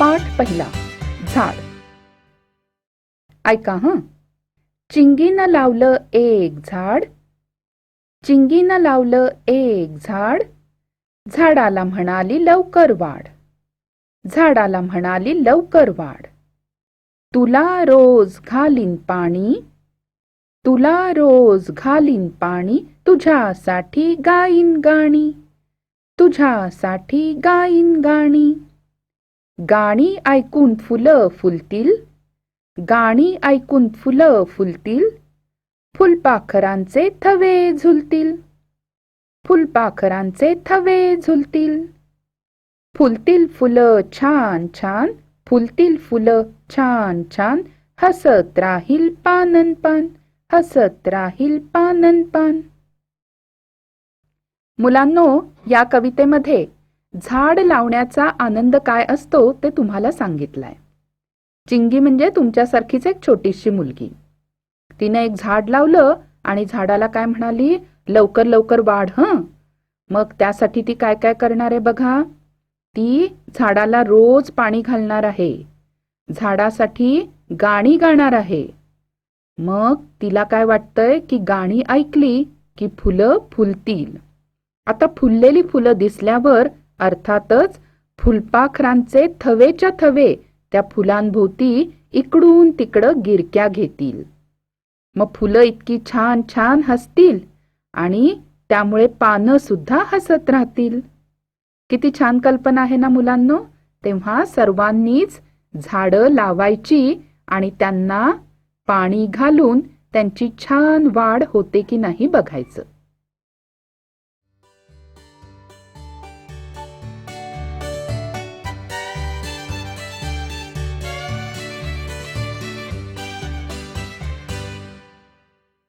पाठ पहिला. झाड. ऐका हं. चिंगीनं लावलं एक झाड, चिंगीनं लावलं एक झाड, झाडाला म्हणाली लवकर वाढ, झाडाला म्हणाली लवकर वाढ. तुला रोज घालीन पाणी, तुला रोज घालीन पाणी, तुझ्यासाठी गाईन गाणी, तुझ्यासाठी गाईन गाणी. गाणी ऐकून फुलं फुलतील, गाणी ऐकून फुलं फुलतील, फुलपाखरांचे थवे झुलतील, फुलपाखरांचे थवे झुलतील. फुलतील फुलं छान छान, फुलतील फुलं छान छान, हसत राहील पानन पान, हसत राहील पानन पान. मुलांनो, या कवितेमध्ये झाड लावण्याचा आनंद काय असतो ते तुम्हाला सांगितलंय. चिंगी म्हणजे तुमच्यासारखीच एक छोटीशी मुलगी. तिने एक झाड लावलं आणि झाडाला काय म्हणाली, लवकर लवकर वाढ हं. मग त्यासाठी ती काय काय करणार आहे बघा. ती झाडाला रोज पाणी घालणार आहे, झाडासाठी गाणी गाणार आहे. मग तिला काय वाटतंय की गाणी ऐकली की फुलं फुलतील. आता फुललेली फुलं दिसल्यावर अर्थातच फुलपाखरांचे थवेच्या थवे त्या फुलांभोवती इकडून तिकडं गिरक्या घेतील. मग फुलं इतकी छान छान हसतील आणि त्यामुळे पानं सुद्धा हसत राहतील. किती छान कल्पना आहे ना मुलांनो. तेव्हा सर्वांनीच झाडं लावायची आणि त्यांना पाणी घालून त्यांची छान वाढ होते की नाही बघायचं.